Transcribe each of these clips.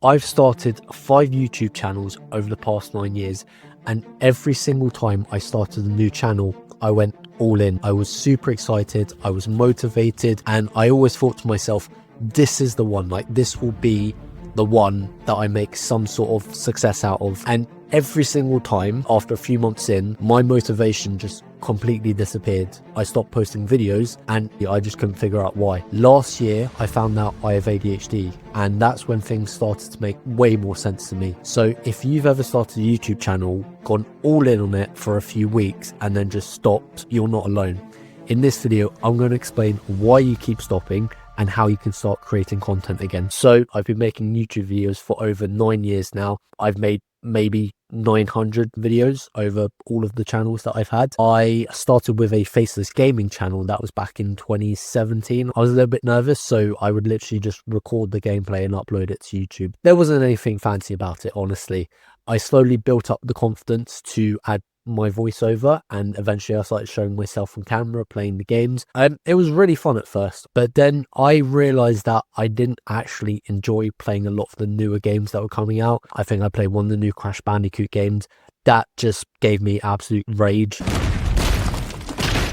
I've started 5 YouTube channels over the past 9 years, and every single time I started a new channel, I went all in. I was super excited, I was motivated, and I always thought to myself, this is the one, like this will be the one that I make some sort of success out of. And every single time after a few months in, my motivation just completely disappeared. I stopped posting videos and I just couldn't figure out why. Last year I found out I have ADHD, and that's when things started to make way more sense to me. So if you've ever started a YouTube channel, gone all in on it for a few weeks and then just stopped, you're not alone. In this video I'm going to explain why you keep stopping and how you can start creating content again. So I've been making YouTube videos for over 9 years now. I've made maybe 900 videos over all of the channels that I've had. I started with a Faceless gaming channel that was back in 2017. I was a little bit nervous, so I would literally just record the gameplay and upload it to YouTube. There wasn't anything fancy about it, honestly. I slowly built up the confidence to add my voiceover, and eventually I started showing myself on camera playing the games. It was really fun at first, but then I realized that I didn't actually enjoy playing a lot of the newer games that were coming out. I think I played one of the new Crash Bandicoot games. That just gave me absolute rage.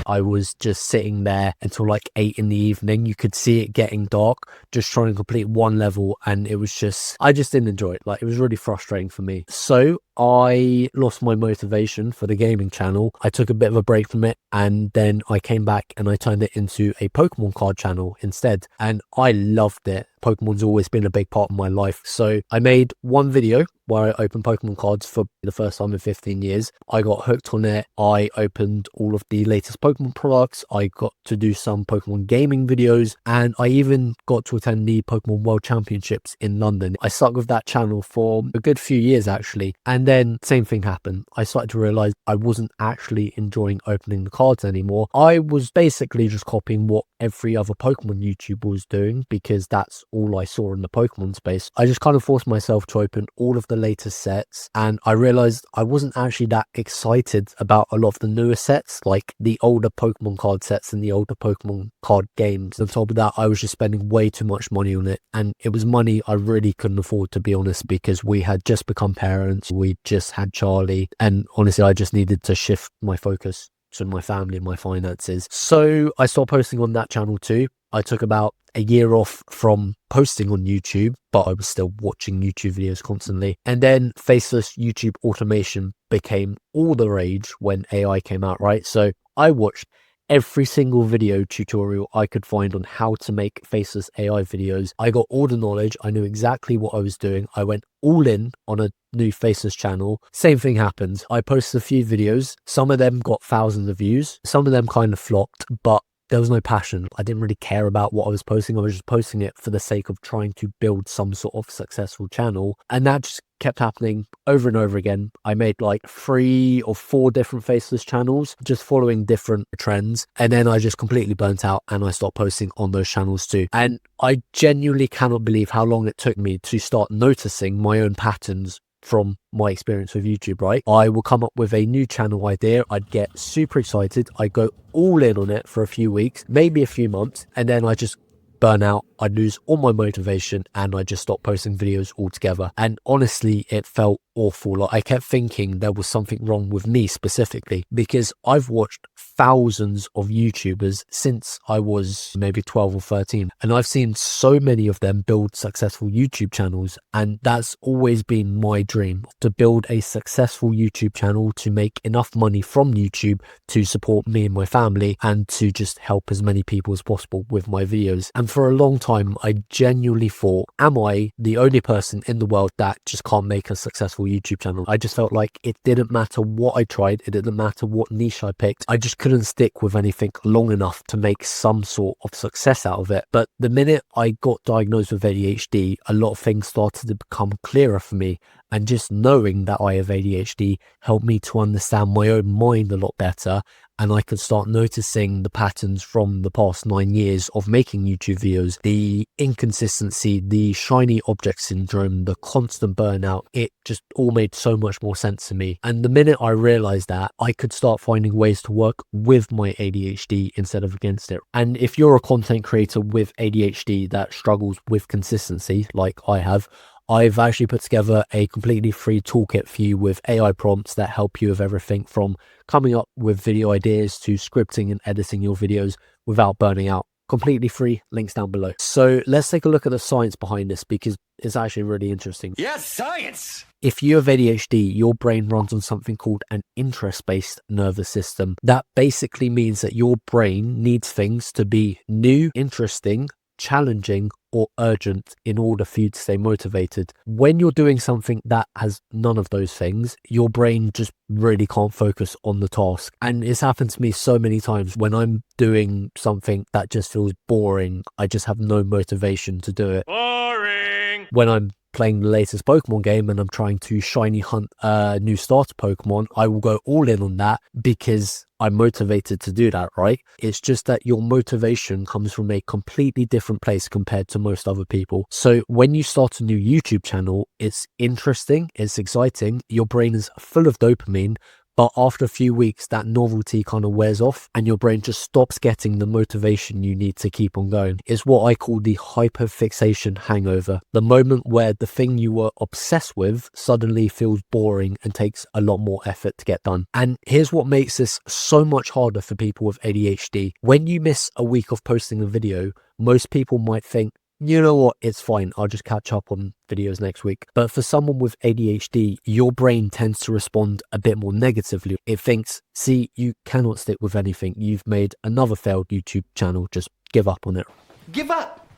I was just sitting there until like 8 in the evening. You could see it getting dark, just trying to complete one level, and it was just, I just didn't enjoy it. Like, it was really frustrating for me. So I lost my motivation for the gaming channel. I took a bit of a break from it, and then I came back and I turned it into a Pokemon card channel instead, and I loved it. Pokemon's always been a big part of my life. So I made one video where I opened Pokemon cards for the first time in 15 years. I got hooked on it. I opened all of the latest Pokemon products. I got to do some Pokemon gaming videos, and I even got to attend the Pokemon World Championships in London. I stuck with that channel for a good few years actually, and then same thing happened. I started to realize I wasn't actually enjoying opening the cards anymore. I was basically just copying what every other Pokemon YouTuber was doing because that's all I saw in the Pokemon space. I just kind of forced myself to open all of the latest sets, and I realized I wasn't actually that excited about a lot of the newer sets, like the older Pokemon card sets and the older Pokemon card games. On top of that, I was just spending way too much money on it, and it was money I really couldn't afford, to be honest, because we had just become parents, we just had Charlie, and honestly I just needed to shift my focus to my family and my finances. So I stopped posting on that channel too. I took about a year off from posting on YouTube, but I was still watching YouTube videos constantly. And then Faceless YouTube automation became all the rage when AI came out, right? So I watched every single video tutorial I could find on how to make Faceless AI videos. I got all the knowledge. I knew exactly what I was doing. I went all in on a new Faceless channel. Same thing happened. I posted a few videos. Some of them got thousands of views. Some of them kind of flopped, but there was no passion. I didn't really care about what I was posting. I was just posting it for the sake of trying to build some sort of successful channel. And that just kept happening over and over again. I made like 3 or 4 different Faceless channels, just following different trends. And then I just completely burnt out and I stopped posting on those channels too. And I genuinely cannot believe how long it took me to start noticing my own patterns from my experience with YouTube, right? I will come up with a new channel idea. I'd get super excited. I go all in on it for a few weeks, maybe a few months, and then I just burn out. I'd lose all my motivation and I just stopped posting videos altogether. And honestly, it felt awful. Like, I kept thinking there was something wrong with me specifically, because I've watched thousands of YouTubers since I was maybe 12 or 13, and I've seen so many of them build successful YouTube channels, and that's always been my dream, to build a successful YouTube channel, to make enough money from YouTube to support me and my family, and to just help as many people as possible with my videos. And for a long time I genuinely thought, am I the only person in the world that just can't make a successful YouTube channel? I just felt like it didn't matter what I tried, it didn't matter what niche I picked, I just couldn't stick with anything long enough to make some sort of success out of it. But the minute I got diagnosed with ADHD, a lot of things started to become clearer for me, and just knowing that I have ADHD helped me to understand my own mind a lot better, and I could start noticing the patterns from the past 9 years of making YouTube videos, the inconsistency, the shiny object syndrome, the constant burnout. It just all made so much more sense to me. And the minute I realized that, I could start finding ways to work with my ADHD instead of against it. And if you're a content creator with ADHD that struggles with consistency, like I have, I've actually put together a completely free toolkit for you with AI prompts that help you with everything from coming up with video ideas to scripting and editing your videos without burning out. Completely free, links down below. So let's take a look at the science behind this, because it's actually really interesting. Yes, science! If you have ADHD, your brain runs on something called an interest-based nervous system. That basically means that your brain needs things to be new, interesting, challenging, or urgent in order for you to stay motivated. When you're doing something that has none of those things, your brain just really can't focus on the task. And it's happened to me so many times. When I'm doing something that just feels boring, I just have no motivation to do it. Boring! When I'm playing the latest Pokemon game and I'm trying to shiny hunt a new starter Pokemon, I will go all in on that because I'm motivated to do that, right? It's just that your motivation comes from a completely different place compared to most other people. So when you start a new YouTube channel, it's interesting, it's exciting, your brain is full of dopamine. But after a few weeks, that novelty kind of wears off and your brain just stops getting the motivation you need to keep on going. It's what I call the hyperfixation hangover. The moment where the thing you were obsessed with suddenly feels boring and takes a lot more effort to get done. And here's what makes this so much harder for people with ADHD. When you miss a week of posting a video, most people might think, you know what, it's fine, I'll just catch up on videos next week. But for someone with ADHD, your brain tends to respond a bit more negatively. It thinks, see, you cannot stick with anything. You've made another failed YouTube channel. Just give up on it. Give up!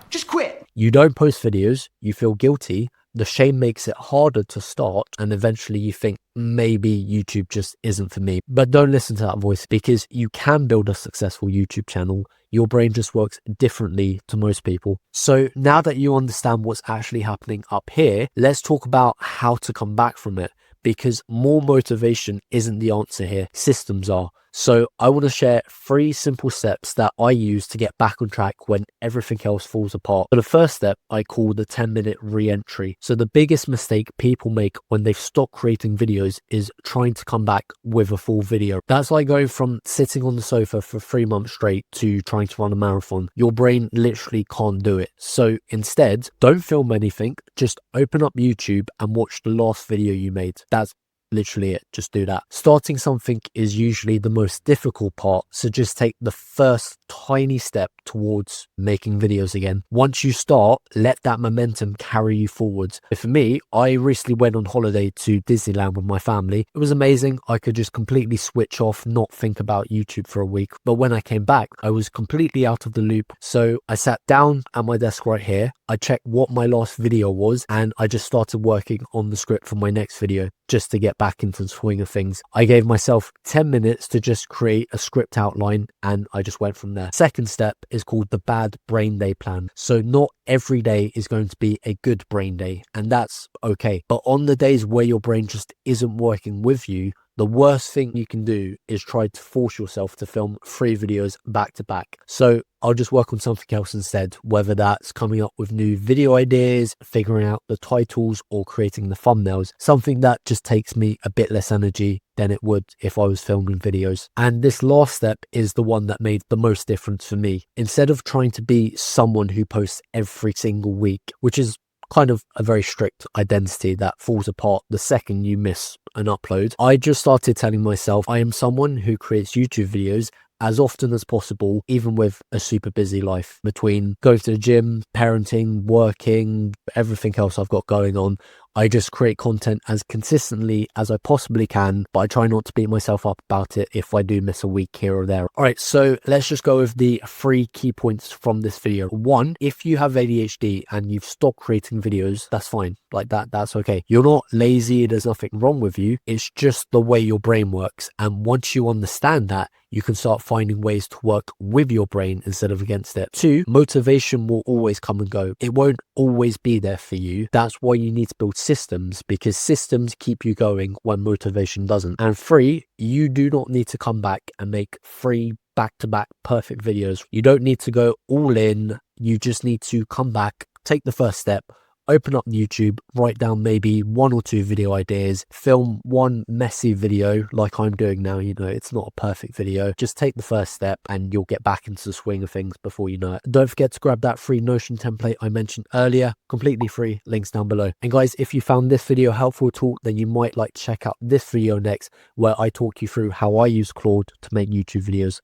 Just quit! You don't post videos, you feel guilty. The shame makes it harder to start, and eventually you think maybe YouTube just isn't for me. But don't listen to that voice, because you can build a successful YouTube channel. Your brain just works differently to most people. So now that you understand what's actually happening up here, let's talk about how to come back from it, because more motivation isn't the answer here. Systems are. So I want to share 3 simple steps that I use to get back on track when everything else falls apart. So the first step I call the 10-minute re-entry. So the biggest mistake people make when they've stopped creating videos is trying to come back with a full video. That's like going from sitting on the sofa for 3 months straight to trying to run a marathon. Your brain literally can't do it. So instead, don't film anything, just open up YouTube and watch the last video you made. That's literally it. Just do that. Starting something is usually the most difficult part, so just take the first tiny step towards making videos again. Once you start, let that momentum carry you forwards. For me, I recently went on holiday to Disneyland with my family. It was amazing. I could just completely switch off, not think about YouTube for a week. But when I came back, I was completely out of the loop. So I sat down at my desk right here. I checked what my last video was, and I just started working on the script for my next video just to get back into the swing of things. I gave myself 10 minutes to just create a script outline, and I just went from there. Second step is called the bad brain day plan. So not every day is going to be a good brain day, and that's okay. But on the days where your brain just isn't working with you, the worst thing you can do is try to force yourself to film 3 videos back to back. So I'll just work on something else instead, whether that's coming up with new video ideas, figuring out the titles, or creating the thumbnails, something that just takes me a bit less energy than it would if I was filming videos. And this last step is the one that made the most difference for me. Instead of trying to be someone who posts every single week, which is kind of a very strict identity that falls apart the second you miss an upload, I just started telling myself I am someone who creates YouTube videos as often as possible, even with a super busy life. Between going to the gym, parenting, working, everything else I've got going on, I just create content as consistently as I possibly can, but I try not to beat myself up about it if I do miss a week here or there. All right, so let's just go with the 3 key points from this video. 1, if you have ADHD and you've stopped creating videos, that's fine. Like that's okay. You're not lazy, there's nothing wrong with you. It's just the way your brain works. And once you understand that, you can start finding ways to work with your brain instead of against it. 2, motivation will always come and go. It won't always be there for you. That's why you need to build systems, because systems keep you going when motivation doesn't. And 3, you do not need to come back and make 3 back-to-back perfect videos. You don't need to go all in. You just need to come back, take the first step, open up YouTube, write down maybe 1 or 2 video ideas, film one messy video like I'm doing now. You know, it's not a perfect video. Just take the first step and you'll get back into the swing of things before you know it. Don't forget to grab that free Notion template I mentioned earlier, completely free, links down below. And guys, if you found this video helpful at all, then you might like to check out this video next, where I talk you through how I use Claude to make YouTube videos